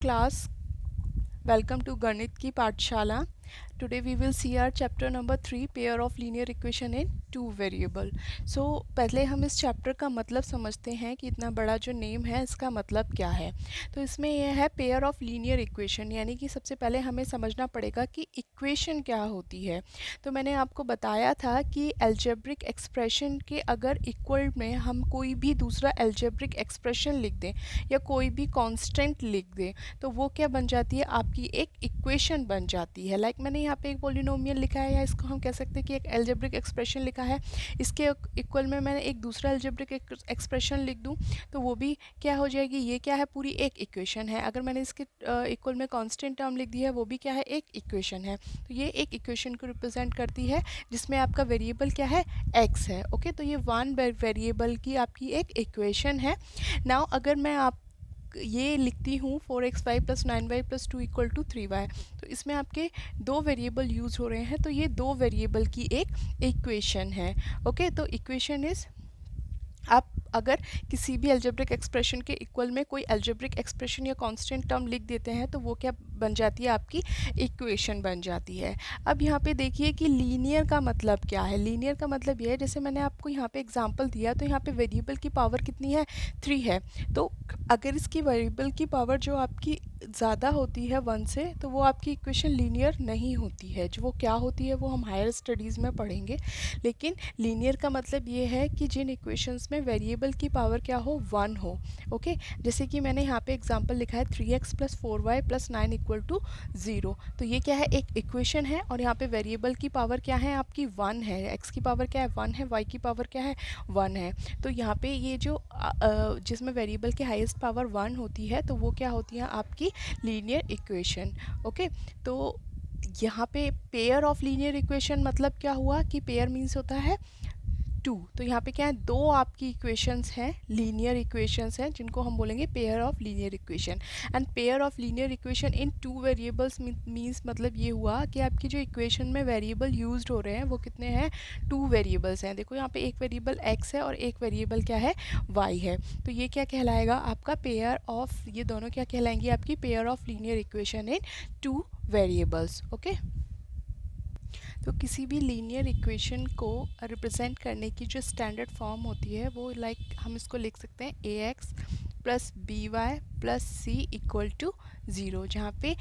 Class, welcome to Ganit की पाठशाला. Today we will see our chapter number 3, pair of linear equation in two variable. So पहले हम इस chapter का मतलब समझते हैं कि इतना बड़ा जो नेम है इसका मतलब क्या है. तो इसमें यह है pair of linear equation, यानी कि सबसे पहले हमें समझना पड़ेगा कि equation क्या होती है. तो मैंने आपको बताया था कि algebraic expression के अगर equal में हम कोई भी दूसरा algebraic expression लिख दें या कोई भी constant लिख दें तो वो क्या बन जाती है, आपकी एक इक्वेशन बन जाती है. लाइक मैंने यहाँ पे एक पोलिनोमियल लिखा है, या इसको हम कह सकते हैं कि एक एल्जेब्रिक एक्सप्रेशन लिखा है. इसके इक्वल में मैंने एक दूसरा एल्जेब्रिक एक्सप्रेशन लिख दूँ तो वो भी क्या हो जाएगी, ये क्या है, पूरी एक इक्वेशन है. अगर मैंने इसके इक्वल में कांस्टेंट टर्म लिख दी है वो भी क्या है, एक इक्वेशन है. तो ये एक इक्वेशन को रिप्रेजेंट करती है जिसमें आपका वेरिएबल क्या है, एक्स है. ओके, तो ये वन वेरिएबल की आपकी एक इक्वेशन है. नाउ अगर मैं आप ये लिखती हूँ 4x5 plus 9y plus 2 equal to 3y, तो इसमें आपके दो वेरिएबल यूज़ हो रहे हैं, तो ये दो वेरिएबल की एक इक्वेशन है. ओके, तो इक्वेशन इज़, आप अगर किसी भी अलजेब्रिक एक्सप्रेशन के इक्वल में कोई अलजेब्रिक एक्सप्रेशन या कांस्टेंट टर्म लिख देते हैं तो वो क्या बन जाती है, आपकी इक्वेशन बन जाती है. अब यहाँ पे देखिए कि लीनियर का मतलब क्या है. लीनियर का मतलब ये है, जैसे मैंने आपको यहाँ पे एग्जांपल दिया तो यहाँ पे वेरिएबल की पावर कितनी है, 3 है. तो अगर इसकी वेरिएबल की पावर जो आपकी ज़्यादा होती है 1 से, तो वो आपकी इक्वेशन लीनियर नहीं होती है. जो वो क्या होती है वो हम हायर स्टडीज़ में पढ़ेंगे. लेकिन लीनियर का मतलब ये है कि जिन इक्वेशंस में वेरिएबल की पावर क्या हो, 1 हो. ओके, जैसे कि मैंने यहाँ पे एग्जांपल लिखा है 3x plus 4y plus 9 equal to 0. तो ये क्या है, एक इक्वेशन है और यहाँ पे वेरिएबल की पावर क्या है, आपकी 1 है. x की पावर क्या है, 1 है. y की पावर क्या है, 1 है. तो यहाँ पे ये जो जिसमें वेरिएबल की हाईएस्ट पावर 1 होती है तो वो क्या होती है, आपकी लीनियर इक्वेशन. ओके, तो यहाँ पे पेयर ऑफ लीनियर इक्वेशन मतलब क्या हुआ कि पेयर मीन्स होता है 2. तो यहाँ पे क्या है, दो आपकी इक्वेशंस हैं, लीनियर इक्वेशंस हैं, जिनको हम बोलेंगे pair of linear equation. And pair of linear equation in two variables means मतलब ये हुआ कि आपकी जो इक्वेशन में वेरिएबल यूज्ड हो रहे हैं वो कितने हैं, टू वेरिएबल्स हैं. देखो यहाँ पे एक वेरिएबल x है और एक वेरिएबल क्या है, y है. तो ये क्या कहलाएगा, आपका पेयर ऑफ, ये दोनों क्या कहलाएंगी, आपकी pair of linear equation in two variables. Okay, तो किसी भी लीनियर इक्वेशन को रिप्रेजेंट करने की जो स्टैंडर्ड फॉर्म होती है वो लाइक हम इसको लिख सकते हैं ax plus B Y plus C equal to 0, जहाँ पे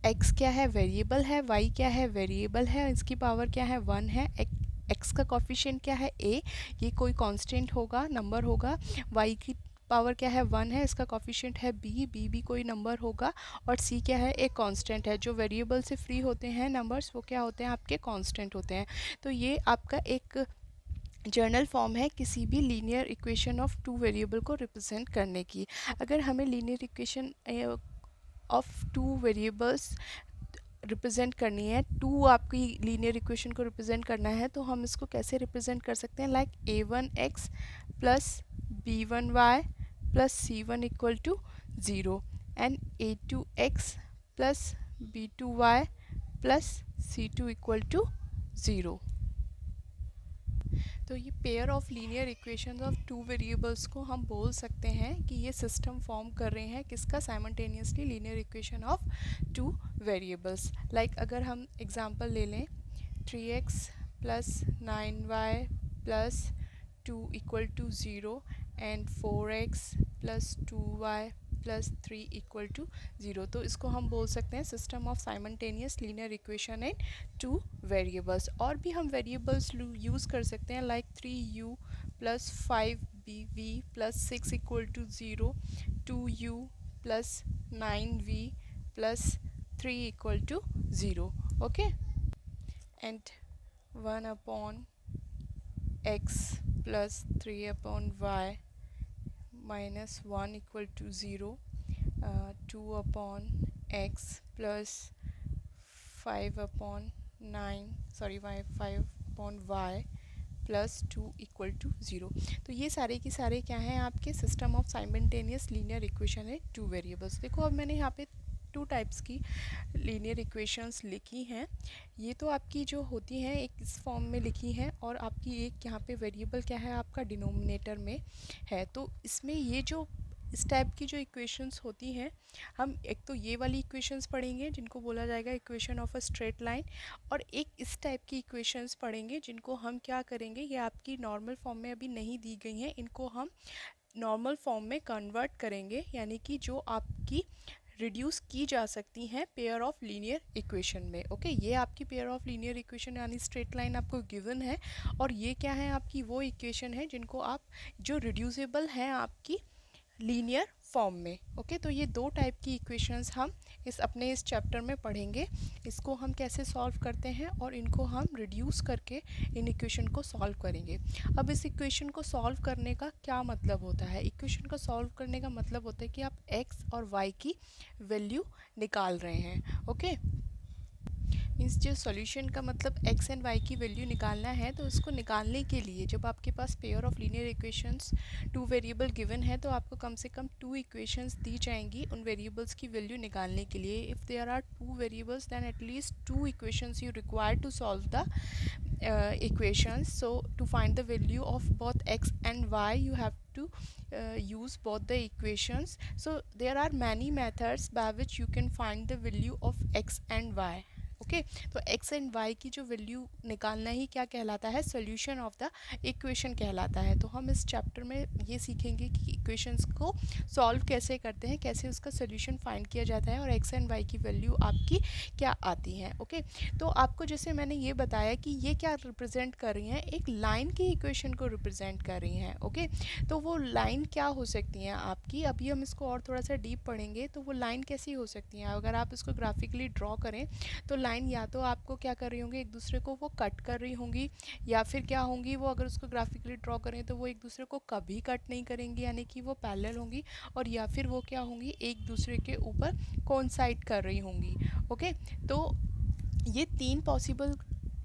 x क्या है, वेरिएबल है, y क्या है, वेरिएबल है, इसकी पावर क्या है, 1 है. x का कॉफिशिएंट क्या है, a, ये कोई कांस्टेंट होगा, नंबर होगा. y की पावर क्या है, 1 है, इसका कॉफिशिएंट है b, b भी कोई नंबर होगा. और c क्या है, एक कांस्टेंट है. जो वेरिएबल से फ्री होते हैं नंबर्स वो क्या होते हैं, आपके कांस्टेंट होते हैं. तो ये आपका एक जर्नल फॉर्म है किसी भी linear equation of two variable को रिप्रेजेंट करने की. अगर हमें linear equation of two variables represent करनी है, टू आपकी लीनियर इक्वेशन को रिप्रेजेंट करना है, तो हम इसको कैसे रिप्रेजेंट कर सकते हैं, like a1x plus b1y plus c1 equal to 0 and a2x plus b2y plus c2 equal to 0. तो ये pair of linear equations of two variables को हम बोल सकते हैं कि ये सिस्टम फॉर्म कर रहे हैं किसका, simultaneously linear equation of two variables. Like अगर हम एग्जांपल ले लें 3x plus 9y plus 2 equal to 0 and 4x plus 2y plus 3 equal to 0, तो इसको हम बोल सकते हैं system of simultaneous linear equation in two variables. और भी हम वेरिएबल्स यूज़ कर सकते हैं, like 3u plus 5bv plus 6 equal to 0, 2u plus 9v plus 3 equal to 0. Okay, and 1 upon x plus 3 upon y minus 1 equal to 0, 2 upon x plus 5 upon 5 upon y plus 2 equal to 0. तो ये सारे की सारे क्या हैं, आपके system of simultaneous linear equation है two variables. देखो अब मैंने यहाँ पे टू टाइप्स की लीनियर इक्वेशंस लिखी हैं. ये तो आपकी जो होती हैं एक इस फॉर्म में लिखी हैं, और आपकी एक यहाँ पे वेरिएबल क्या है, आपका डिनोमिनेटर में है. तो इसमें ये जो इस टाइप की जो इक्वेशंस होती हैं, हम एक तो ये वाली इक्वेशंस पढ़ेंगे जिनको बोला जाएगा equation of a straight line, और एक इस टाइप की इक्वेशंस पढ़ेंगे जिनको हम क्या करेंगे, ये आपकी नॉर्मल फॉर्म में अभी नहीं दी गई हैं, इनको हम नॉर्मल फॉर्म में कन्वर्ट करेंगे, यानी कि जो आपकी रिड्यूस की जा सकती हैं पेयर ऑफ लीनियर इक्वेशन में। ओके, ये आपकी पेयर ऑफ लीनियर इक्वेशन यानी स्ट्रेट लाइन आपको गिवन है, और ये क्या है, आपकी वो इक्वेशन है जिनको आप जो रिड्यूसेबल हैं आपकी लीनियर फॉर्म में। ओके, तो ये दो टाइप की इक्वेशंस हम इस चैप्टर में पढ़ेंगे। इसको हम कैसे सॉल्व करते हैं और इनको हम रिड्यूस करके इन इक्वेशन को सॉल्व करेंगे। अब इस इक्वेशन को सॉल्व करने का क्या मतलब होता है? इक्वेशन को सॉल्व करने का मतलब होता है कि आप x और y की वैल्यू निकाल रहे हैं। ओके, मीन्स जो सॉल्यूशन का मतलब x एंड y की वैल्यू निकालना है, तो इसको निकालने के लिए जब आपके पास pair of linear equations two variable given है, तो आपको कम से कम टू इक्वेशंस दी जाएंगी उन वेरिएबल्स की वैल्यू निकालने के लिए। If there are two variables then at least two equations you require to solve the equations. So to find the value of both x and y, you have to use both the equations. So there are many methods by which you can find the value of x and y. Okay, तो x and y की जो value निकालना ही क्या कहलाता है, solution of the equation कहलाता है। तो हम इस चैप्टर में ये सीखेंगे कि इक्वेशंस को सॉल्व कैसे करते हैं, कैसे उसका सोल्यूशन फाइंड किया जाता है, और x एंड y की वैल्यू आपकी क्या आती हैं। ओके, तो आपको जैसे मैंने ये बताया कि ये क्या रिप्रेजेंट कर रही हैं, एक लाइन की इक्वेशन को रिप्रेजेंट कर रही हैं। ओके, तो वो लाइन क्या हो सकती हैं आपकी, अभी हम इसको और थोड़ा सा डीप पढ़ेंगे। तो वो लाइन कैसी हो सकती हैं, अगर आप इसको ग्राफिकली ड्रॉ करें तो लाइन या तो आपको क्या कर रही होंगी, एक दूसरे को वो कट कर रही होंगी, या फिर क्या होंगी, वो अगर उसको ग्राफिकली ड्रॉ करें तो वो एक दूसरे को कभी कट नहीं करेंगी, यानी कि वो पैरेलल होंगी, और या फिर वो क्या होंगी, एक दूसरे के ऊपर कोइंसाइड कर रही होंगी। ओके, तो ये तीन पॉसिबल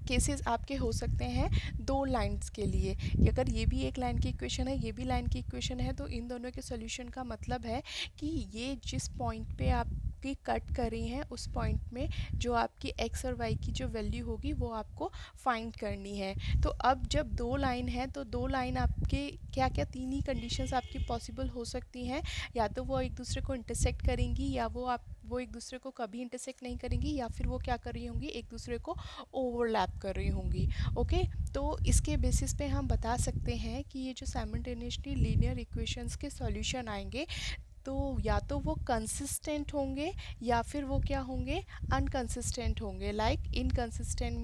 केसेस आपके हो सकते हैं दो लाइंस के लिए। अगर ये भी एक लाइन की इक्वेशन है, ये भी लाइन की इक्वेशन है, तो इन दोनों के सोल्यूशन का मतलब है कि ये जिस पॉइंट पे आपकी कट कर रही हैं, उस पॉइंट में जो आपकी x और y की जो वैल्यू होगी वो आपको फाइंड करनी है। तो अब जब दो लाइन है, तो दो लाइन आपके क्या क्या तीन ही कंडीशंस आपकी पॉसिबल हो सकती हैं, या तो वो एक दूसरे को इंटरसेक्ट करेंगी, या वो एक दूसरे को कभी इंटरसेक्ट नहीं करेंगी, या फिर वो क्या कर रही होंगी, एक दूसरे को ओवरलैप कर रही होंगी। ओके, तो इसके बेसिस पे हम बता सकते हैं कि ये जो साइमल्टेनियसली लीनियर इक्वेशंस के सॉल्यूशन आएंगे, तो या तो वो कंसिस्टेंट होंगे या फिर वो क्या होंगे, अनकंसिस्टेंट होंगे। लाइक इनकंसिस्टेंट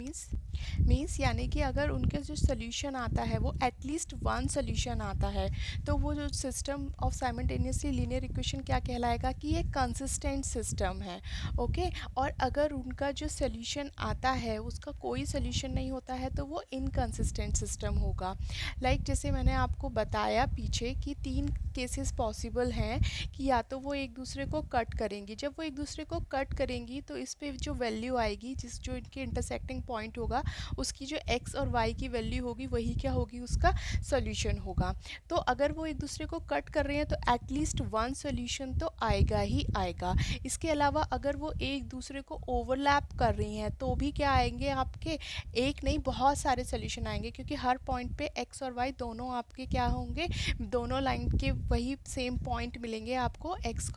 मीन्स यानी कि अगर उनके जो सोल्यूशन आता है वो एटलीस्ट वन सोल्यूशन आता है, तो वो जो system of simultaneously linear equation क्या कहलाएगा कि ये कंसिस्टेंट सिस्टम है। ओके, और अगर उनका जो सोल्यूशन आता है उसका कोई सोल्यूशन नहीं होता है, तो वो इनकंसिस्टेंट सिस्टम होगा। लाइक जैसे मैंने आपको बताया पीछे कि तीन केसेस पॉसिबल हैं कि या तो वो एक दूसरे को कट करेंगी, जब वो एक दूसरे को कट करेंगी तो इस पे जो वैल्यू आएगी, जो इनके इंटरसेक्टिंग पॉइंट होगा, उसकी जो x और y की वैल्यू होगी वही क्या होगी, उसका सोल्यूशन होगा। तो अगर वो एक दूसरे को कट कर रहे हैं तो एटलीस्ट वन सोल्यूशन तो आएगा ही आएगा। इसके अलावा अगर वो एक दूसरे को ओवरलैप कर रही हैं तो भी क्या आएंगे आपके, एक नहीं बहुत सारे सोल्यूशन आएंगे, क्योंकि हर पॉइंट पे x और y दोनों आपके क्या होंगे, दोनों लाइन के वही सेम पॉइंट मिलेंगे आपको x,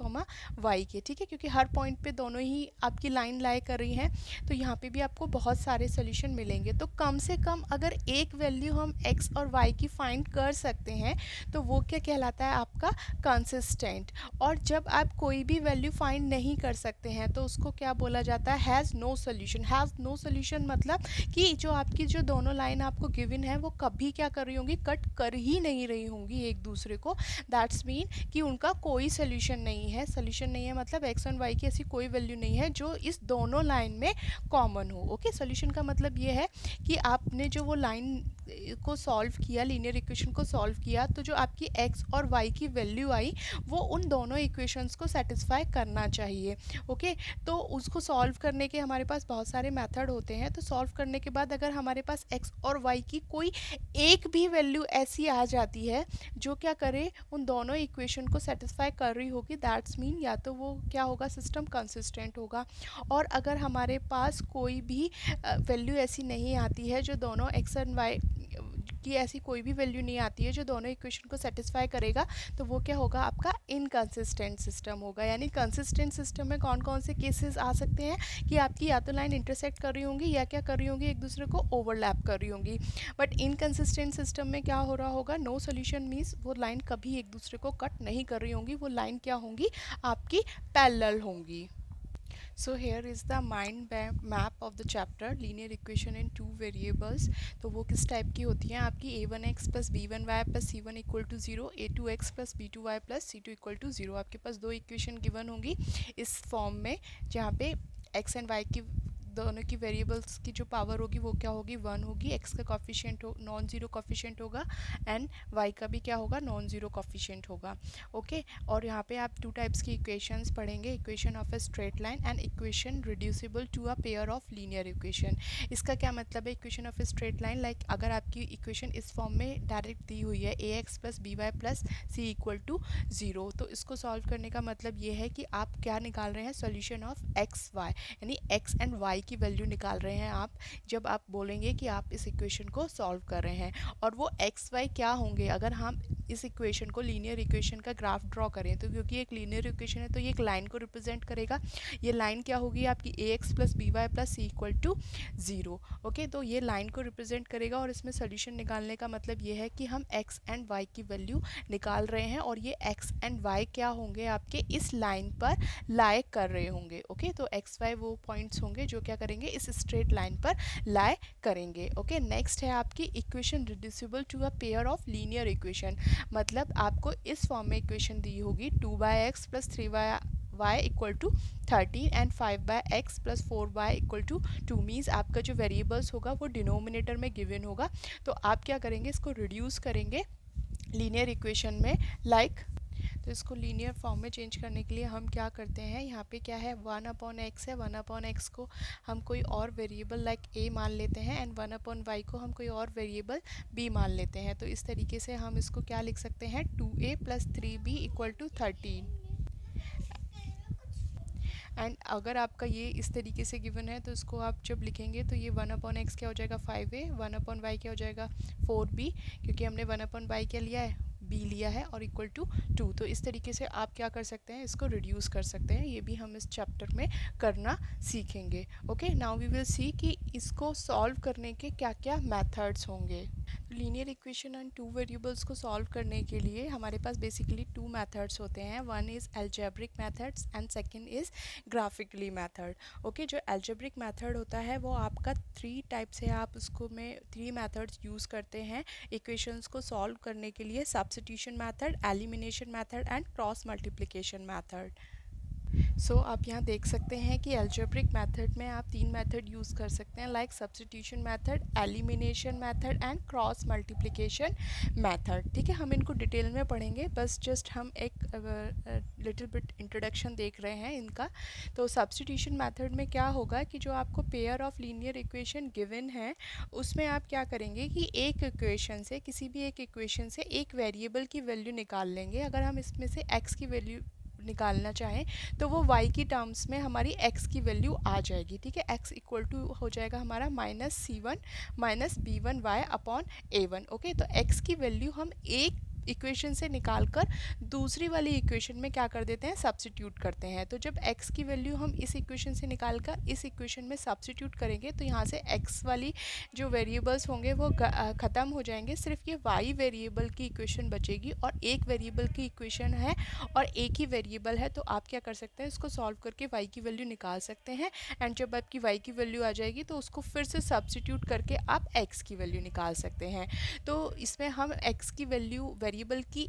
y के। ठीक है, क्योंकि हर पॉइंट पे दोनों ही आपकी लाइन लाई कर रही हैं, तो यहाँ पे भी आपको बहुत सारे सोल्यूशन मिलेंगे। तो कम से कम अगर एक वैल्यू हम x और y की फाइंड कर सकते हैं, तो वो क्या कहलाता है, आपका कंसिस्टेंट। और जब आप कोई भी वैल्यू फाइंड नहीं कर सकते हैं, तो उसको क्या बोला जाता है, has no solution. Has no solution मतलब कि जो आपकी जो दोनों लाइन आपको गिवन है वो कभी क्या कर रही होंगी, कट कर ही नहीं रही होंगी एक दूसरे को। दैट्स मीन कि उनका कोई सोल्यूशन नहीं है। सोल्यूशन नहीं है मतलब x और y की ऐसी कोई वैल्यू नहीं है जो इस दोनों लाइन में कॉमन हो। ओके, सोल्यूशन का मतलब ये है कि आपने जो वो लाइन को सॉल्व किया, लीनियर इक्वेशन को सॉल्व किया, तो जो आपकी x और y की वैल्यू आई वो उन दोनों इक्वेशंस को सेटिस्फाई करना चाहिए। ओके, तो उसको सॉल्व करने के हमारे पास बहुत सारे मेथड होते हैं। तो सॉल्व करने के बाद अगर हमारे पास x और y की कोई एक भी वैल्यू ऐसी आ जाती है जो क्या करे, उन दोनों इक्वेशन को सेटिस्फाई कर रही होगी, दैट्स मीन या तो वो क्या होगा, सिस्टम कंसिस्टेंट होगा। और अगर हमारे पास कोई भी वैल्यू ऐसी नहीं आती है जो दोनों x और y की ऐसी कोई भी वैल्यू नहीं आती है जो दोनों इक्वेशन को सेटिस्फाई करेगा, तो वो क्या होगा, आपका इनकंसिस्टेंट सिस्टम होगा। यानी कंसिस्टेंट सिस्टम में कौन कौन से केसेस आ सकते हैं कि आपकी या तो लाइन इंटरसेक्ट कर रही होंगी या क्या कर रही होंगी, एक दूसरे को ओवरलैप कर रही होंगी। बट इनकंसिस्टेंट सिस्टम में क्या हो रहा होगा, नो सोल्यूशन मीन्स वो लाइन कभी एक दूसरे को कट नहीं कर रही होंगी, वो लाइन क्या होंगी, आपकी पैरेलल होंगी। So here is the mind map of the chapter linear equation in two variables। तो वो किस टाइप की होती हैं आपकी, a1x plus b1y plus c1 equal to 0, a2x plus b2y plus c2 equal to 0। आपके पास दो इक्वेशन गिवन होंगी इस फॉर्म में, जहाँ पे x एंड y की दोनों की वेरिएबल्स की जो पावर होगी वो क्या होगी, 1 होगी। x का कॉफिशिएंट हो नॉन ज़ीरो कॉफिशिएंट होगा एंड y का भी क्या होगा, नॉन ज़ीरो कॉफिशिएंट होगा। ओके, और यहाँ पे आप टू टाइप्स की इक्वेशंस पढ़ेंगे, equation of a straight line and equation reducible to a pair of linear equation. इसका क्या मतलब है, equation of a straight line, like अगर आपकी इक्वेशन इस फॉर्म में डायरेक्ट दी हुई है ax plus B Y plus C equal to 0, तो इसको सॉल्व करने का मतलब ये है कि आप क्या निकाल रहे हैं, सोल्यूशन ऑफ एक्स वाई, यानी x एंड y की वैल्यू निकाल रहे हैं आप, जब आप बोलेंगे कि आप इस इक्वेशन को सॉल्व कर रहे हैं। और वो एक्स वाई क्या होंगे, अगर हम इस इक्वेशन को लीनियर इक्वेशन का ग्राफ ड्रॉ करें, तो क्योंकि एक लीनियर इक्वेशन है तो ये एक लाइन को रिप्रेजेंट करेगा। ये लाइन क्या होगी आपकी, A X plus B Y plus C equal to 0। Okay, तो ये लाइन को रिप्रेजेंट करेगा और इसमें सोल्यूशन निकालने का मतलब ये है कि हम एक्स एंड वाई की वैल्यू निकाल रहे हैं और ये एक्स एंड वाई क्या होंगे, आपके इस लाइन पर लाई कर रहे होंगे। ओके, तो एक्स वाई वो पॉइंट्स होंगे जो क्या करेंगे, इस स्ट्रेट लाइन पर लाई करेंगे। ओके, नेक्स्ट है आपकी equation reducible to a pair of linear equation. मतलब आपको इस फॉर्म में इक्वेशन दी होगी 2x plus 3y equal to 13 and 5x plus 4y equal to 2 means आपका जो वेरिएबल्स होगा वो डिनोमिनेटर में गिवन होगा। तो आप क्या करेंगे, इसको रिड्यूस करेंगे लीनियर इक्वेशन में, तो इसको लीनियर फॉर्म में चेंज करने के लिए हम क्या करते हैं, यहाँ पे क्या है, 1 अपॉन एक्स है, 1 अपॉन एक्स को हम कोई और वेरिएबल लाइक a मान लेते हैं एंड 1 अपॉन y को हम कोई और वेरिएबल b मान लेते हैं। तो इस तरीके से हम इसको क्या लिख सकते हैं, 2a plus 3b equal to 13। And अगर आपका ये इस तरीके से गिवन है तो इसको आप जब लिखेंगे तो ये 1 अपॉन एक्स क्या हो जाएगा 5a, 1 अपॉन वाई क्या हो जाएगा 4b, क्योंकि हमने 1 अपॉन वाई क्या लिया है, b लिया है, और इक्वल टू 2। तो इस तरीके से आप क्या कर सकते हैं, इसको रिड्यूस कर सकते हैं। ये भी हम इस चैप्टर में करना सीखेंगे। Okay, now we will see कि इसको सॉल्व करने के क्या क्या मेथड्स होंगे। Linear equation and two variables को सॉल्व करने के लिए हमारे पास बेसिकली टू मेथड्स होते हैं। One is algebraic methods and second is graphically method. Okay, जो एल्जेब्रिक मेथड होता है वो आपका 3 टाइप से आप उसको में 3 मेथड्स यूज़ करते हैं इक्वेशंस को सॉल्व करने के लिए, substitution method, elimination method and cross multiplication method. So आप यहाँ देख सकते हैं कि एल्जेब्रिक मेथड में आप 3 मेथड यूज़ कर सकते हैं, like substitution method, elimination method and cross multiplication method. ठीक है, हम इनको डिटेल में पढ़ेंगे, बस जस्ट हम एक लिटिल बिट इंट्रोडक्शन देख रहे हैं इनका। तो सब्स्टिट्यूशन मेथड में क्या होगा कि जो आपको pair of linear equation given है उसमें आप क्या करेंगे कि एक इक्वेशन से, किसी भी एक इक्वेशन से एक वेरिएबल की वैल्यू निकाल लेंगे। अगर हम इसमें से x की वैल्यू निकालना चाहें तो वो y की टर्म्स में हमारी x की वैल्यू आ जाएगी। ठीक है, x इक्वल टू हो जाएगा हमारा -c1 minus b1y upon a1। Okay, तो x की वैल्यू हम एक इक्वेशन से निकालकर दूसरी वाली इक्वेशन में क्या कर देते हैं, सब्स्टिट्यूट करते हैं। तो जब x की वैल्यू हम इस इक्वेशन से निकालकर इस इक्वेशन में सब्स्टिट्यूट करेंगे तो यहाँ से x वाली जो वेरिएबल्स होंगे वो ख़त्म हो जाएंगे, सिर्फ ये y वेरिएबल की इक्वेशन बचेगी। और एक वेरिएबल की इक्वेशन है और एक ही वेरिएबल है, तो आप क्या कर सकते हैं, इसको सॉल्व करके y की वैल्यू निकाल सकते हैं। एंड जब आपकी y की वैल्यू आ जाएगी तो उसको फिर से सब्स्टिट्यूट करके आप x की वैल्यू निकाल सकते हैं। तो इसमें हम x की वैल्यू वेरिएबल की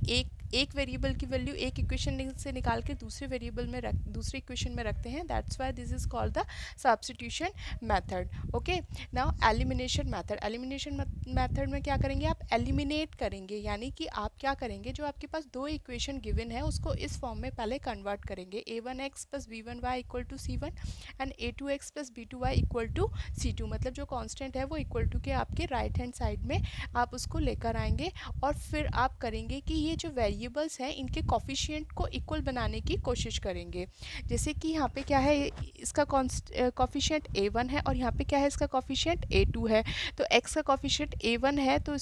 एक वेरिएबल की वैल्यू एक इक्वेशन से निकाल के दूसरे वेरिएबल में दूसरे इक्वेशन में रखते हैं। That's why this is called the substitution method. Okay, now elimination method. Elimination method में क्या करेंगे, आप एलिमिनेट करेंगे, यानी कि आप क्या करेंगे, जो आपके पास दो इक्वेशन गिवन है उसको इस फॉर्म में पहले कन्वर्ट करेंगे, a1x plus b1y equal to c1 and a2x plus b2y equal to c2। मतलब जो कांस्टेंट है वो इक्वल टू के आपके राइट हैंड साइड में आप उसको लेकर आएंगे और फिर आप करेंगे कि ये जो वेरिएबल्स हैं इनके कॉफिशिएंट को इक्वल बनाने की कोशिश करेंगे। जैसे कि यहाँ पे क्या है, इसका कॉफिशिएंट a1 है और यहाँ पे क्या है, इसका कॉफिशिएंट a2 है। तो x का कॉफिशिएंट a1 है तो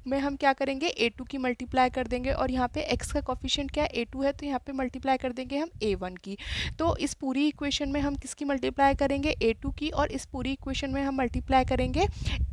में हम क्या करेंगे, A2 की मल्टीप्लाई कर देंगे, और यहाँ पे x का कोफिशिएंट क्या है, A2 है, तो यहाँ पे मल्टीप्लाई कर देंगे हम A1 की। तो इस पूरी इक्वेशन में हम किसकी मल्टीप्लाई करेंगे, A2 की, और इस पूरी इक्वेशन में हम मल्टीप्लाई करेंगे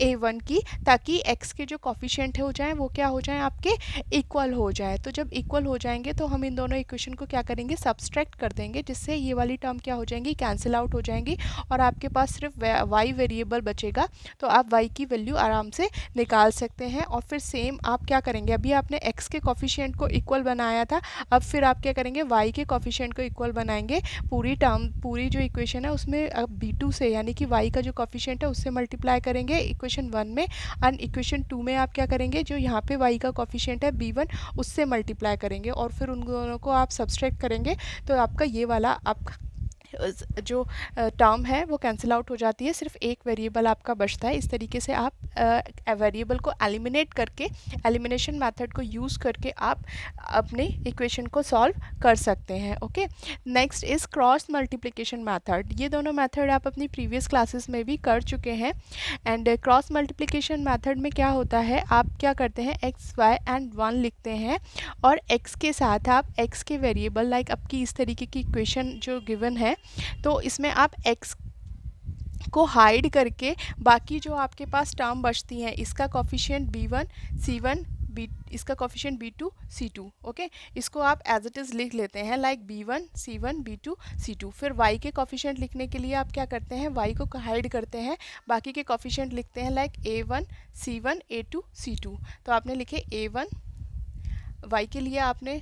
A1 की, ताकि x के जो कोफिशिएंट हो जाएं वो क्या हो जाएं, आपके इक्वल हो जाए। तो जब इक्वल हो जाएंगे तो हम इन दोनों इक्वेशन को क्या करेंगे, सब्सट्रैक्ट कर देंगे, जिससे ये वाली टर्म क्या हो जाएंगी, कैंसिल आउट हो जाएंगी, और आपके पास सिर्फ y वेरिएबल बचेगा। तो आप y की वैल्यू आराम से निकाल सकते हैं। और फिर सेम आप क्या करेंगे, अभी आपने x के कोफिशिएंट को इक्वल बनाया था, अब फिर आप क्या करेंगे, y के कोफिशिएंट को इक्वल बनाएंगे। पूरी जो इक्वेशन है उसमें अब b2 से, यानी कि y का जो कोफिशिएंट है उससे मल्टीप्लाई करेंगे इक्वेशन 1 में, एंड इक्वेशन 2 में आप क्या करेंगे, जो यहाँ पे y का कोफिशिएंट है b1 उससे मल्टीप्लाई करेंगे, और फिर उन दोनों को आप सब्सट्रैक्ट करेंगे। तो आपका ये वाला आपका जो टर्म है वो कैंसिल आउट हो जाती है, सिर्फ एक वेरिएबल आपका बचता है। इस तरीके से आप वेरिएबल को एलिमिनेट करके, एलिमिनेशन मेथड को यूज़ करके आप अपने इक्वेशन को सॉल्व कर सकते हैं। Okay, next is cross multiplication method. ये दोनों मेथड आप अपनी प्रीवियस क्लासेस में भी कर चुके हैं। एंड क्रॉस मल्टीप्लिकेशन मेथड में क्या होता है, आप क्या करते हैं, x, y एंड 1 लिखते हैं, और x के साथ आप x के वेरिएबल, लाइक आपकी इस तरीके की इक्वेशन जो गिवन है, तो इसमें आप x को हाइड करके बाकी जो आपके पास टर्म बचती हैं, इसका कोफिशिएंट b1 c1 इसका कोफिशिएंट b2 c2, ओके, इसको आप एज इट इज़ लिख लेते हैं, like b1 c1 b2 c2। फिर y के कोफिशिएंट लिखने के लिए आप क्या करते हैं, y को हाइड करते हैं, बाकी के कोफिशिएंट लिखते हैं, like a1 c1 a2 c2। तो आपने लिखे a1, y के लिए आपने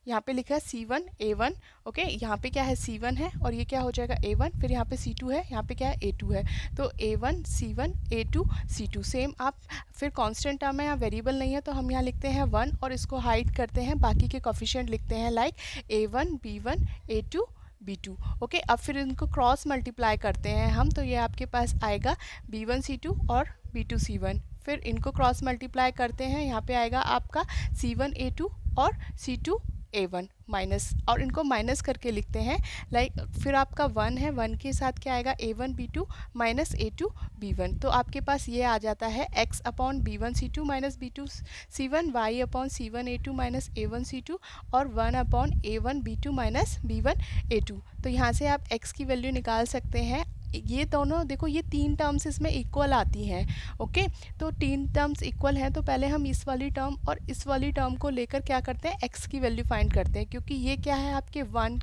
यहाँ पे लिखा है C1 A1, ओके, यहाँ पे क्या है C1 है, और ये क्या हो जाएगा A1, फिर यहाँ पे C2 है, यहाँ पे क्या है A2 है, तो A1 C1 A2 C2। Same आप फिर कांस्टेंट टर्म है, यहाँ वेरिएबल नहीं है, तो हम यहाँ लिखते हैं 1 और इसको हाइड करते हैं, बाकी के कोफिशिएंट लिखते हैं, like A1 B1 A2 B2, okay. अब फिर इनको क्रॉस मल्टीप्लाई करते हैं हम, तो ये आपके पास आएगा B1 C2 और B2 C1। फिर इनको क्रॉस मल्टीप्लाई करते हैं, यहाँ पे आएगा आपका C1 A2 और C2 A1 माइनस, और इनको माइनस करके लिखते हैं, लाइक फिर आपका 1 है, 1 के साथ क्या आएगा A1 B2 minus A2 B1। तो आपके पास ये आ जाता है x upon B1 C2 minus B2 C1, y upon C1 A2 minus A1 C2, और 1 upon A1 B2 minus B1 A2। तो यहाँ से आप x की वैल्यू निकाल सकते हैं। ये दोनों देखो, ये तीन टर्म्स इसमें इक्वल आती हैं, ओके। तो तीन टर्म्स इक्वल हैं, तो पहले हम इस वाली टर्म और इस वाली टर्म को लेकर क्या करते हैं, x की वैल्यू फाइंड करते हैं, क्योंकि ये क्या है आपके 1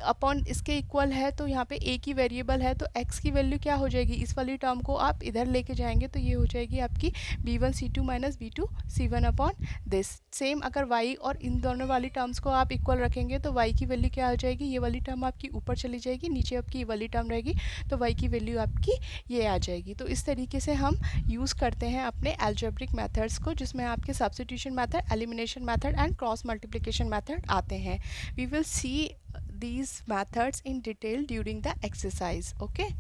अपॉन इसके इक्वल है, तो यहाँ पे a की वेरिएबल है, तो x की वैल्यू क्या हो जाएगी, इस वाली टर्म को आप इधर लेके जाएंगे तो ये हो जाएगी आपकी b1 c2 minus b2 c1 upon this. Same अगर y और इन दोनों वाली टर्म्स को आप इक्वल रखेंगे तो y की वैल्यू क्या हो जाएगी, ये वाली टर्म आपकी ऊपर चली जाएगी, नीचे आपकी ये वाली टर्म रहेगी, तो y की वैल्यू आपकी ये आ जाएगी। तो इस तरीके से हम यूज़ करते हैं अपने अलजेब्रिक मेथड्स को, जिसमें आपके substitution method, elimination method and cross multiplication method आते हैं। We will see these methods in detail during the exercise, okay।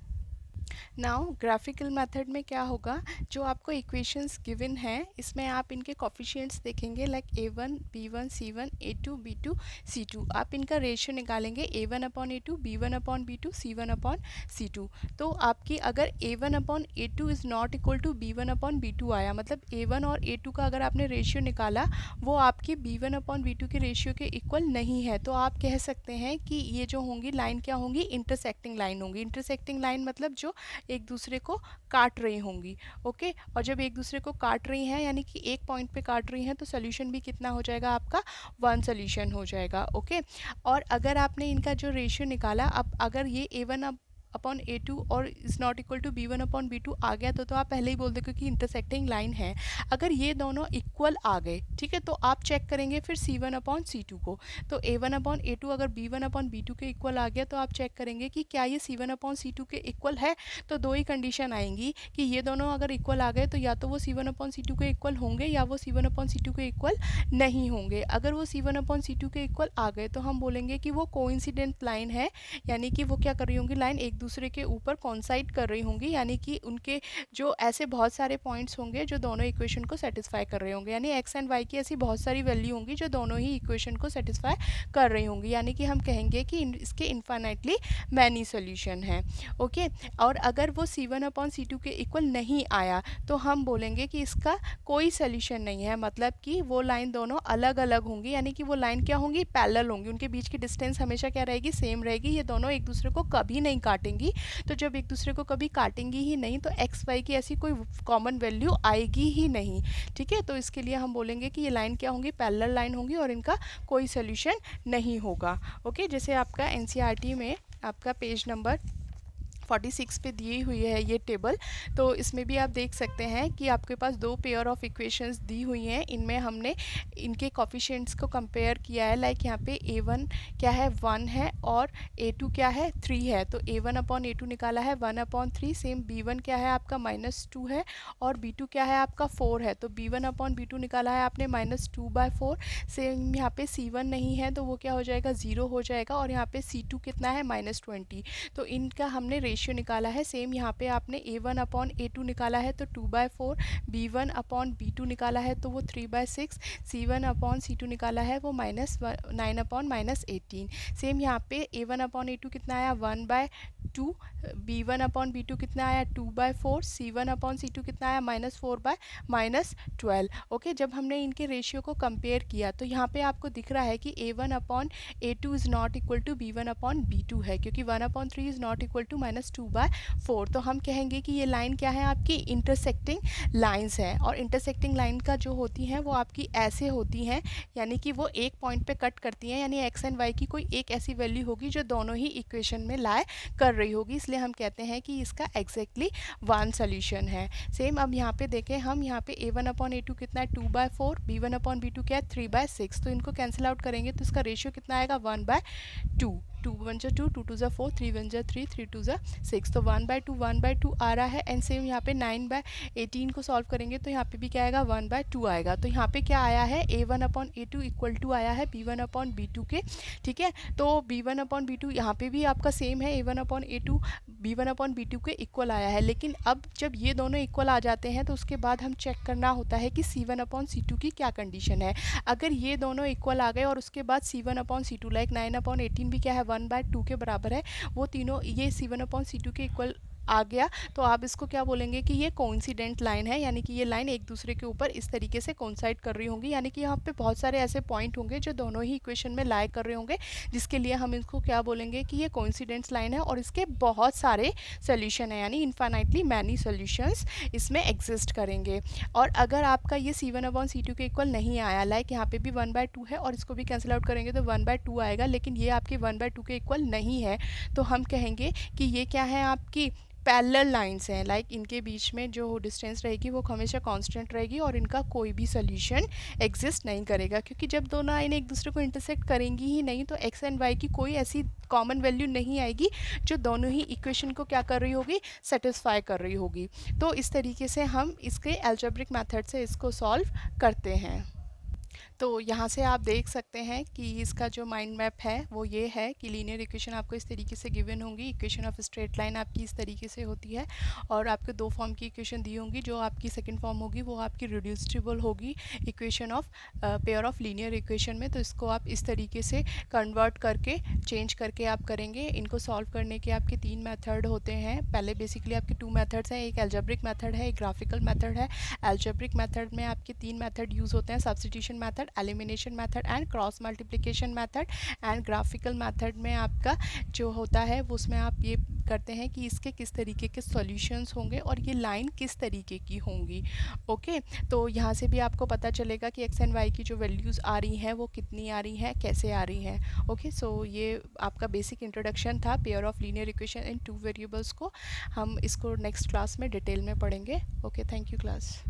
Now graphical method में क्या होगा, जो आपको इक्वेशंस गिवन हैं इसमें आप इनके कोफिशिएंट्स देखेंगे, like a1 b1 c1 a2 b2 c2। आप इनका रेशियो निकालेंगे a1 upon a2 b1 upon b2 c1 upon c2। तो आपकी अगर a1 upon a2 is not equal to b1 upon b2 आया, मतलब a1 और a2 का अगर आपने रेशियो निकाला वो आपके b1 अपॉन b2 के रेशियो के इक्वल नहीं है, तो आप कह सकते हैं कि ये जो होंगी लाइन क्या होंगी, इंटरसेक्टिंग लाइन होंगी। इंटरसेक्टिंग लाइन मतलब जो एक दूसरे को काट रही होंगी, ओके। और जब एक दूसरे को काट रही हैं, यानी कि एक पॉइंट पे काट रही हैं, तो सोल्यूशन भी कितना हो जाएगा आपका, 1 सोल्यूशन हो जाएगा, ओके। और अगर आपने इनका जो रेशियो निकाला, अब अगर ये a1 अपॉन a2 और is not equal to b1 upon b2 आ गया, तो आप पहले ही बोल दो क्योंकि इंटरसेक्टिंग लाइन है। अगर ये दोनों इक्वल आ गए, ठीक है, तो आप चेक करेंगे फिर c1 अपॉन c2 को। तो a1 अपॉन a2 अगर b1 अपॉन b2 के इक्वल आ गया, तो आप चेक करेंगे कि क्या ये c1 अपॉन c2 के इक्वल है। तो दो ही कंडीशन आएंगी कि ये दोनों अगर इक्वल आ गए, तो या तो वो c1 अपॉन c2 के इक्वल होंगे या वो c1 अपॉन c2 के इक्वल नहीं होंगे। अगर वो c1 अपॉन c2 के इक्वल आ गए, तो हम बोलेंगे कि वो कोइंसिडेंट लाइन है, यानी कि वो क्या कर रही होंगी, लाइन एक दूसरे के ऊपर कोइंसाइड कर रही होंगी, यानी कि उनके जो ऐसे बहुत सारे पॉइंट्स होंगे जो दोनों इक्वेशन को सेटिस्फाई कर रहे होंगे, यानी एक्स एंड वाई की ऐसी बहुत सारी वैल्यू होंगी जो दोनों ही इक्वेशन को सेटिस्फाई कर रही होंगी, यानी कि हम कहेंगे कि इसके इन्फाइनाइटली मैनी सोल्यूशन हैं। ओके, और अगर वो C1/C2 के इक्वल नहीं आया तो हम बोलेंगे कि इसका कोई सोल्यूशन नहीं है, मतलब कि वो लाइन दोनों अलग अलग होंगी, यानी कि वो लाइन क्या होंगी, पैरेलल होंगी, उनके बीच की डिस्टेंस हमेशा क्या रहेगी, सेम रहेगी, ये दोनों एक दूसरे को कभी नहीं काटेंगी। तो जब एक दूसरे को कभी काटेंगी ही नहीं तो एक्स वाई की ऐसी कोई कॉमन वैल्यू आएगी ही नहीं। ठीक है, तो इसके लिए हम बोलेंगे कि ये लाइन क्या होंगी, पैरेलल लाइन होंगी और इनका कोई सोल्यूशन नहीं होगा। ओके, जैसे आपका एनसीईआरटी में आपका पेज नंबर 46 पे दी हुई है ये टेबल, तो इसमें भी आप देख सकते हैं कि आपके पास दो पेयर ऑफ इक्वेशंस दी हुई हैं, इनमें हमने इनके कोफिशिएंट्स को कंपेयर किया है। लाइक यहाँ पे a1 क्या है, 1 है, और a2 क्या है, 3 है, तो a1/a2 निकाला है 1/3। सेम b1 क्या है आपका -2 है, और b2 क्या है आपका 4 है, तो b1/b2 निकाला है आपने -2/4। सेम यहाँ पे c1 नहीं है तो वो क्या हो जाएगा, 0 हो जाएगा, और यहाँ पे c2 कितना है, -20। तो इनका हमने रेशियो निकाला है। सेम यहाँ पे आपने a1/a2 निकाला है तो 2/4, b1/b2 निकाला है तो वो 3/6, c1/c2 निकाला है वो -9/-18। सेम यहाँ पे a1/a2 कितना आया, 1/2, b1/b2 कितना आया, 2/4, c1/c2 कितना आया, -4/-12। ओके, जब हमने इनके रेशियो को कंपेयर किया तो यहाँ पे आपको दिख रहा है कि a1/a2 is not equal to b1/b2 है, क्योंकि 1/3 इज़ नॉट इक्वल टू -2/4। तो हम कहेंगे कि ये लाइन क्या है, आपकी इंटरसेक्टिंग लाइंस है, और इंटरसेक्टिंग लाइन का जो होती हैं वो आपकी ऐसे होती हैं, यानी कि वो एक पॉइंट पे कट करती हैं, यानी एक्स एंड वाई की कोई एक ऐसी वैल्यू होगी जो दोनों ही इक्वेशन में लाई कर रही होगी, इसलिए हम कहते हैं कि इसका एग्जैक्टली वन सोल्यूशन है। सेम अब यहाँ पे देखें, हम यहाँ पे a1/a2 कितना है, 2/4, b1/b2 क्या है, 3/6, तो इनको कैंसिल आउट करेंगे तो इसका रेशियो कितना आएगा, 1/2, 2 1 जा 2, 2 2 जा 4, 3 1 जा 3, 3 2 जा 6, तो 1/2 आ रहा है। एंड सेम यहाँ पे 9/18 को सॉल्व करेंगे तो यहाँ पे भी क्या आएगा, 1/2 आएगा। तो यहाँ पे क्या आया है, a1/a2 इक्वल टू आया है b1/b2 के। ठीक है, तो b1/b2 यहाँ पे भी आपका सेम है, a1/a2 b1/b2 के इक्वल आया है, लेकिन अब जब ये दोनों इक्वल आ जाते हैं तो उसके बाद हम चेक करना होता है कि c1/c2 की क्या कंडीशन है। अगर ये दोनों इक्वल आ गए और उसके बाद c1/c2 लाइक 9/18 भी क्या है, 1/2 के बराबर है, वो तीनों ये c1/c2 के इक्वल आ गया, तो आप इसको क्या बोलेंगे कि ये कोइंसिडेंट लाइन है, यानी कि ये लाइन एक दूसरे के ऊपर इस तरीके से कोइंसाइड कर रही होंगी, यानी कि यहाँ पे बहुत सारे ऐसे पॉइंट होंगे जो दोनों ही इक्वेशन में लाई कर रहे होंगे, जिसके लिए हम इसको क्या बोलेंगे कि ये कोइंसिडेंट लाइन है, और इसके बहुत सारे सोल्यूशन है, यानी इन्फाइनाइटली मैनी सोल्यूशंस इसमें एग्जिस्ट करेंगे। और अगर आपका ये c1/c2 के इक्वल नहीं आया, लाइक यहाँ पे भी 1/2 है और इसको भी कैंसिल आउट करेंगे तो 1/2 आएगा, लेकिन ये आपके 1/2 के इक्वल नहीं है, तो हम कहेंगे कि ये क्या है, आपकी पैरेलल लाइंस हैं। लाइक इनके बीच में जो डिस्टेंस रहेगी वो हमेशा कांस्टेंट रहेगी और इनका कोई भी सोल्यूशन एग्जिस्ट नहीं करेगा, क्योंकि जब दोनों लाइन एक दूसरे को इंटरसेक्ट करेंगी ही नहीं तो एक्स एंड वाई की कोई ऐसी कॉमन वैल्यू नहीं आएगी जो दोनों ही इक्वेशन को क्या कर रही होगी, सेटिस्फाई कर रही होगी। तो इस तरीके से हम इसके एल्जेब्रिक मेथड से इसको सॉल्व करते हैं। तो यहाँ से आप देख सकते हैं कि इसका जो माइंड मैप है वो ये है कि लीनियर इक्वेशन आपको इस तरीके से गिवन होंगी, इक्वेशन ऑफ स्ट्रेट लाइन आपकी इस तरीके से होती है, और आपको दो फॉर्म की इक्वेशन दी होंगी, जो आपकी सेकंड फॉर्म होगी वो आपकी रिड्यूसिबल होगी equation of pair of linear equation में। तो इसको आप इस तरीके से कन्वर्ट करके चेंज करके आप करेंगे। इनको सॉल्व करने के आपके तीन मेथड होते हैं। पहले बेसिकली आपके टू मेथड्स हैं, एक एल्जेब्रिक मेथड है, एक ग्राफिकल मेथड है। एल्जेब्रिक मेथड में आपके तीन मेथड यूज़ होते हैं, substitution method, elimination method and cross multiplication method. And graphical method में आपका जो होता है वो उसमें आप ये करते हैं कि इसके किस तरीके के सॉल्यूशंस होंगे और ये लाइन किस तरीके की होंगी। ओके, तो यहाँ से भी आपको पता चलेगा कि एक्स एंड वाई की जो वैल्यूज़ आ रही हैं वो कितनी आ रही हैं, कैसे आ रही हैं। ओके, सो ये आपका बेसिक इंट्रोडक्शन था pair of linear equation in two variables को। हम इसको नेक्स्ट क्लास में डिटेल में पढ़ेंगे। Okay, thank you class.